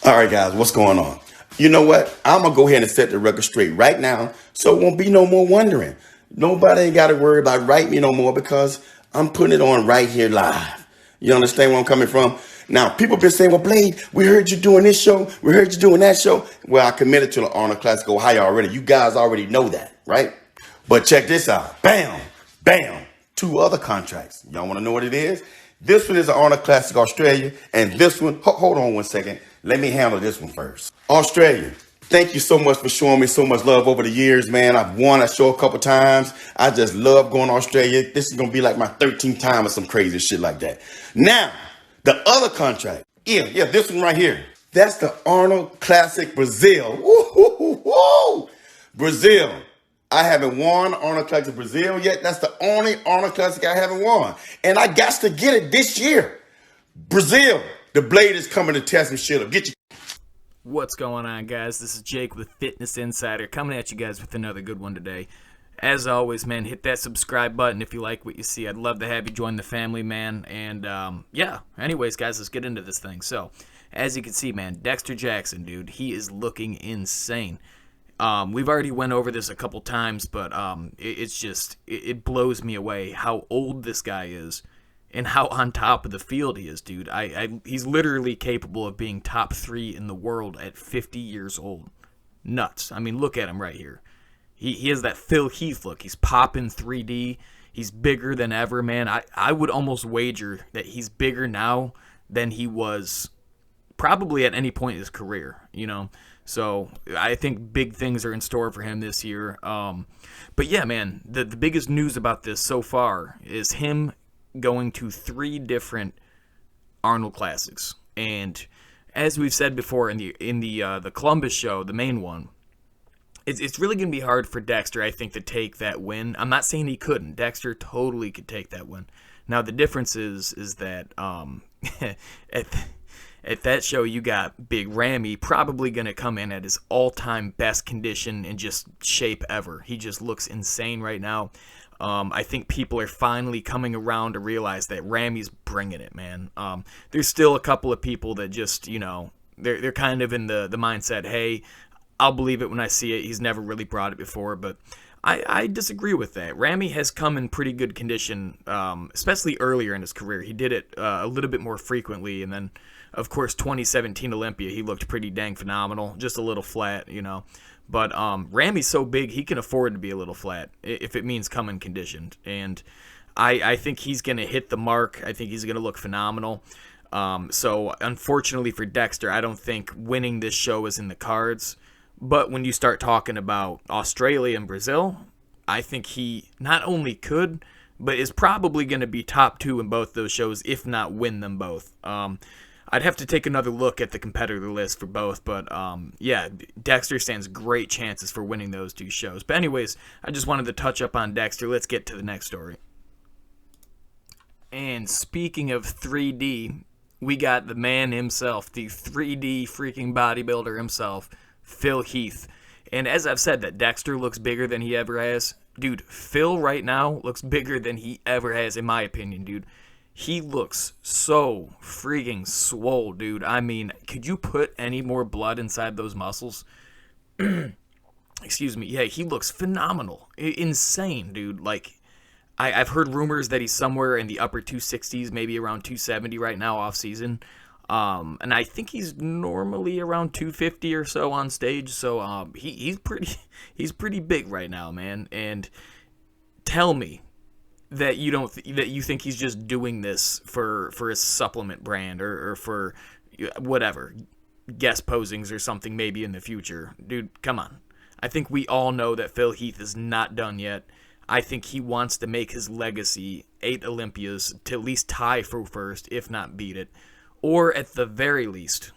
All right, guys, what's going on? You know what? I'm going to go ahead and set the record straight right now so it won't be no more wondering. Nobody ain't got to worry about writing me no more because I'm putting it on right here live. You understand where I'm coming from? Now, people been saying, well, Blade, we heard you doing this show. We heard you doing that show. Well, I committed to the Arnold Classic Ohio already. You guys already know that, right? But check this out. Bam, bam, 2 other contracts. Y'all want to know what it is? This one is the Arnold Classic Australia, and this one, hold on one second. Let me handle this one first. Australia, thank you so much for showing me so much love over the years, man. I've won that show a couple times. I just love going to Australia. This is going to be like my 13th time or some crazy shit like that. Now, the other contract, yeah, this one right here. That's the Arnold Classic Brazil. Woo! Brazil. I haven't won Arnold Classic Brazil yet. That's the only Arnold Classic I haven't won. And I got to get it this year. Brazil, the Blade is coming to test some shit up. Get your... What's going on, guys? This is Jake with Fitness Insider coming at you guys with another good one today. As always, man, hit that subscribe button if you like what you see. I'd love to have you join the family, man. And, yeah, anyways, guys, let's get into this thing. So, as you can see, man, Dexter Jackson, dude, he is looking insane. We've already went over this a couple times, but it's just, it blows me away how old this guy is and how on top of the field he is, dude. He's literally capable of being top 3 in the world at 50 years old. Nuts. I mean, look at him right here. He has that Phil Heath look. He's popping 3D. He's bigger than ever, man. I would almost wager that he's bigger now than he was probably at any point in his career, you know. So I think big things are in store for him this year. But yeah, man, the biggest news about this so far is him going to 3 different Arnold Classics. And as we've said before in the Columbus show, the main one, it's really going to be hard for Dexter, I think, to take that win. I'm not saying he couldn't. Dexter totally could take that win. Now, the difference is that at that show, you got Big Rammy probably going to come in at his all-time best condition and just shape ever. He just looks insane right now. I think people are finally coming around to realize that Rammy's bringing it, man. There's still a couple of people that just, you know, they're kind of in the mindset, hey, I'll believe it when I see it. He's never really brought it before, but I disagree with that. Rammy has come in pretty good condition, especially earlier in his career. He did it a little bit more frequently, and then, of course, 2017 Olympia, he looked pretty dang phenomenal, just a little flat, you know. But Rammy's so big, he can afford to be a little flat if it means coming conditioned. And I think he's going to hit the mark. I think he's going to look phenomenal. So, unfortunately for Dexter, I don't think winning this show is in the cards. But when you start talking about Australia and Brazil, I think he not only could, but is probably going to be top 2 in both those shows, if not win them both. I'd have to take another look at the competitor list for both, but yeah, Dexter stands great chances for winning those 2 shows. But anyways, I just wanted to touch up on Dexter. Let's get to the next story. And speaking of 3D, we got the man himself, the 3D freaking bodybuilder himself, Phil Heath. And as I've said, that Dexter looks bigger than he ever has. Dude, Phil right now looks bigger than he ever has, in my opinion, dude. He looks so freaking swole, dude. I mean, could you put any more blood inside those muscles? Excuse me. Yeah, he looks phenomenal. Insane, dude. Like, I've heard rumors that he's somewhere in the upper 260s, maybe around 270 right now off season. And I think he's normally around 250 or so on stage. So he's pretty big right now, man. And tell me that you think he's just doing this for his supplement brand or for whatever guest posings or something maybe in the future. Dude, come on. I think we all know that Phil Heath is not done yet. I think he wants to make his legacy 8 Olympias to at least tie for first, if not beat it. Or at the very least,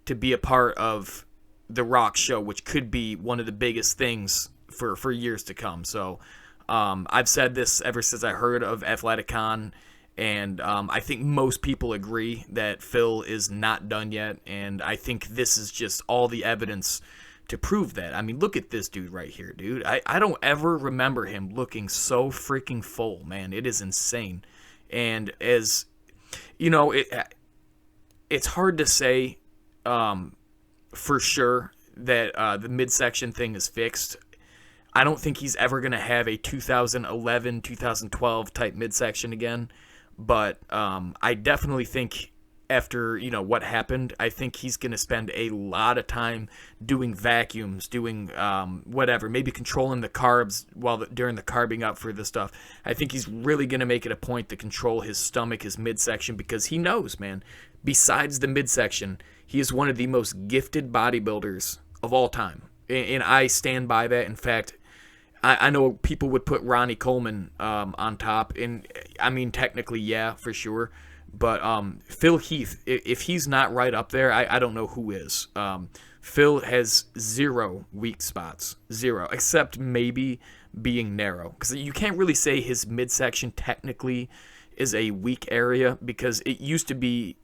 to be a part of the Rock show, which could be one of the biggest things for years to come. So I've said this ever since I heard of Athleticon, and I think most people agree that Phil is not done yet, and I think this is just all the evidence to prove that. I mean, look at this dude right here, dude. I don't ever remember him looking so freaking full, man. It is insane. And as, you know, it's hard to say for sure that the midsection thing is fixed. I don't think he's ever going to have a 2011, 2012 type midsection again. But I definitely think after, what happened, I think he's going to spend a lot of time doing vacuums, doing whatever, maybe controlling the carbs during the carbing up for this stuff. I think he's really going to make it a point to control his stomach, his midsection, because he knows, man, besides the midsection, he is one of the most gifted bodybuilders of all time. And I stand by that. In fact, I know people would put Ronnie Coleman on top, and I mean, technically, yeah, for sure. But Phil Heath, if he's not right up there, I don't know who is. Phil has 0 weak spots, 0, except maybe being narrow. Because you can't really say his midsection technically is a weak area, because it used to be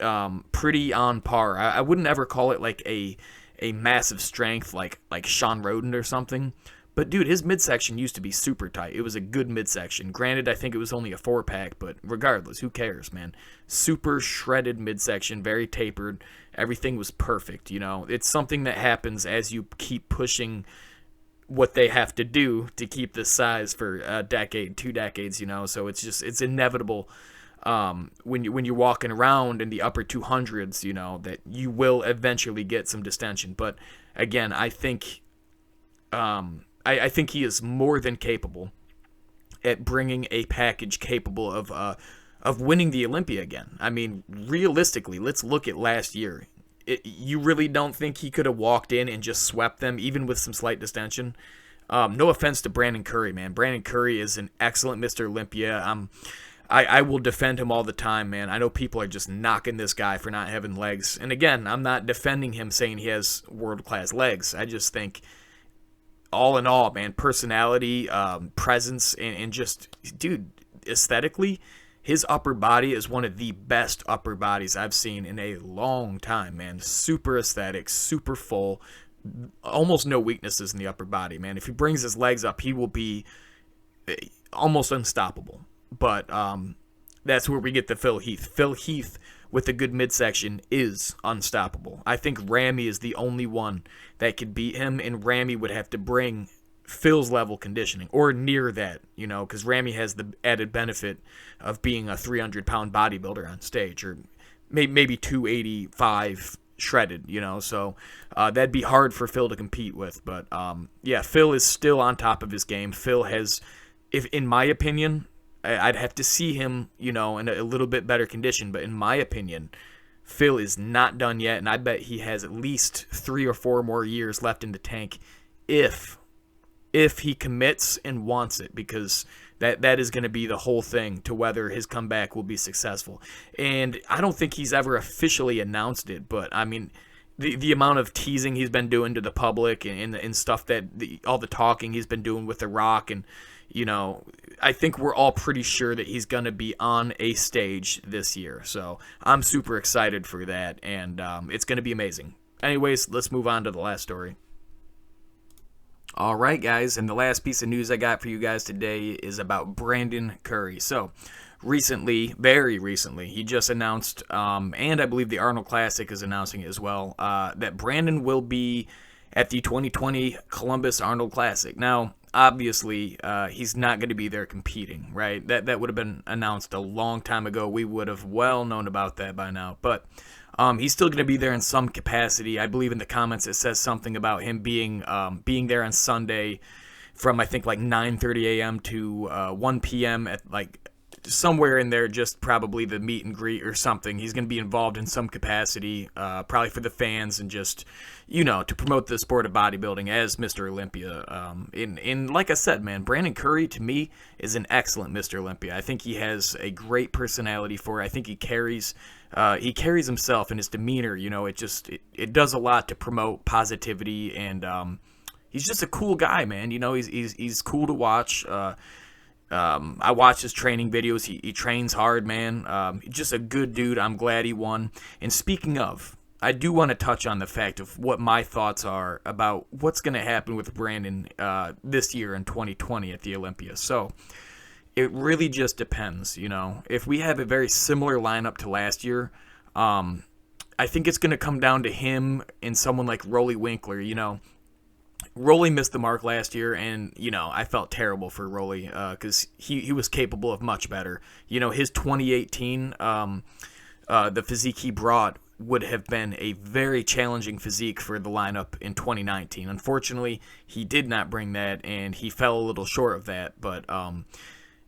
pretty on par. I wouldn't ever call it like a massive strength like Sean Roden or something. But, dude, his midsection used to be super tight. It was a good midsection. Granted, I think it was only a 4-pack, but regardless, who cares, man? Super shredded midsection, very tapered. Everything was perfect, It's something that happens as you keep pushing what they have to do to keep this size for a decade, 2 decades, So it's inevitable when you're walking around in the upper 200s, that you will eventually get some distension. But, again, I think... I think he is more than capable at bringing a package capable of winning the Olympia again. I mean, realistically, let's look at last year. You really don't think he could have walked in and just swept them, even with some slight distension? No offense to Brandon Curry, man. Brandon Curry is an excellent Mr. Olympia. I will defend him all the time, man. I know people are just knocking this guy for not having legs. And again, I'm not defending him saying he has world-class legs. I just think... all in all, man, personality, presence, and just, dude, aesthetically, his upper body is one of the best upper bodies I've seen in a long time, man. Super aesthetic, super full, almost no weaknesses in the upper body, man. If he brings his legs up, he will be almost unstoppable. But that's where we get the Phil Heath. Phil Heath with a good midsection is unstoppable. I think Ramy is the only one that could beat him, and Ramy would have to bring Phil's level conditioning, or near that, because Ramy has the added benefit of being a 300-pound bodybuilder on stage, or maybe 285 shredded, so that'd be hard for Phil to compete with. But yeah, Phil is still on top of his game. Phil has, in my opinion, I'd have to see him, in a little bit better condition. But in my opinion, Phil is not done yet, and I bet he has at least 3 or 4 more years left in the tank if he commits and wants it, because that is going to be the whole thing to whether his comeback will be successful. And I don't think he's ever officially announced it, but I mean, the amount of teasing he's been doing to the public and stuff that all the talking he's been doing with The Rock, and I think we're all pretty sure that he's going to be on a stage this year. So I'm super excited for that, and it's going to be amazing. Anyways, let's move on to the last story. All right, guys, and the last piece of news I got for you guys today is about Brandon Curry. So recently, very recently, he just announced, and I believe the Arnold Classic is announcing it as well, that Brandon will be at the 2020 Columbus Arnold Classic. Now, obviously, he's not going to be there competing, right? That would have been announced a long time ago. We would have well known about that by now. But he's still going to be there in some capacity. I believe in the comments it says something about him being there on Sunday from, I think, like 9:30 a.m. to 1 p.m. at like somewhere in there, just probably the meet and greet or something. He's going to be involved in some capacity, probably for the fans and just, to promote the sport of bodybuilding as Mr. Olympia. And like I said, man, Brandon Curry, to me, is an excellent Mr. Olympia. I think he has a great personality for it. I think he carries himself and his demeanor, it does a lot to promote positivity, and he's just a cool guy, man. He's cool to watch. I watch his training videos. He trains hard, man. Just a good dude. I'm glad he won. And speaking of, I do want to touch on the fact of what my thoughts are about what's going to happen with Brandon this year in 2020 at the Olympia. So it really just depends, If we have a very similar lineup to last year, I think it's going to come down to him and someone like Rolly Winkler. You know, Rolly missed the mark last year, and, you know, I felt terrible for Rolly because he was capable of much better. You know, his 2018, the physique he brought would have been a very challenging physique for the lineup in 2019. Unfortunately, he did not bring that, and he fell a little short of that, but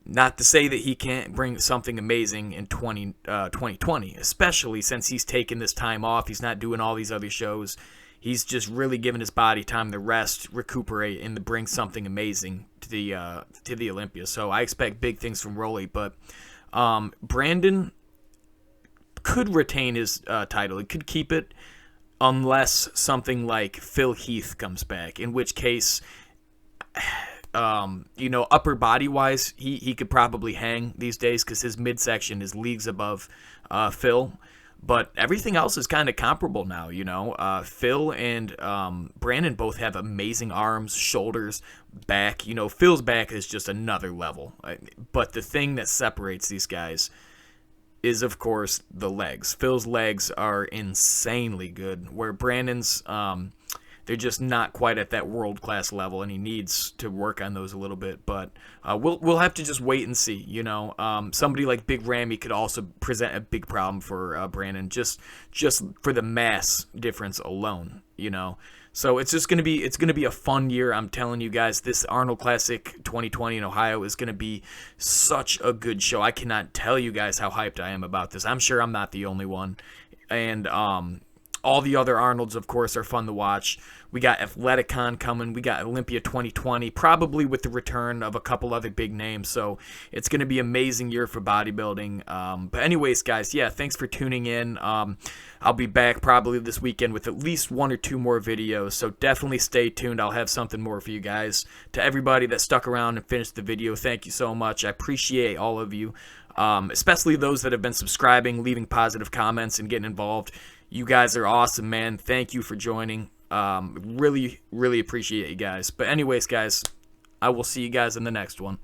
not to say that he can't bring something amazing in 2020, especially since he's taken this time off. He's not doing all these other shows. He's just really giving his body time to rest, recuperate, and to bring something amazing to the Olympia. So I expect big things from Rolly, but Brandon could retain his title. He could keep it unless something like Phil Heath comes back, in which case, you know, upper body wise, he could probably hang these days because his midsection is leagues above Phil. But everything else is kind of comparable now, you know. Phil and Brandon both have amazing arms, shoulders, back. You know, Phil's back is just another level. But the thing that separates these guys is, of course, the legs. Phil's legs are insanely good, where Brandon's, they're just not quite at that world-class level, and he needs to work on those a little bit. But we'll have to just wait and see, you know. Somebody like Big Ramy could also present a big problem for Brandon, just for the mass difference alone, you know. So it's gonna be a fun year. I'm telling you guys, this Arnold Classic 2020 in Ohio is gonna be such a good show. I cannot tell you guys how hyped I am about this. I'm sure I'm not the only one, and all the other Arnolds, of course, are fun to watch. We got Athleticon coming. We got Olympia 2020, probably with the return of a couple other big names. So it's going to be an amazing year for bodybuilding. But anyways, guys, yeah, thanks for tuning in. I'll be back probably this weekend with at least 1 or 2 more videos. So definitely stay tuned. I'll have something more for you guys. To everybody that stuck around and finished the video, thank you so much. I appreciate all of you, especially those that have been subscribing, leaving positive comments, and getting involved. You guys are awesome, man. Thank you for joining. Really, really appreciate you guys. But anyways, guys, I will see you guys in the next one.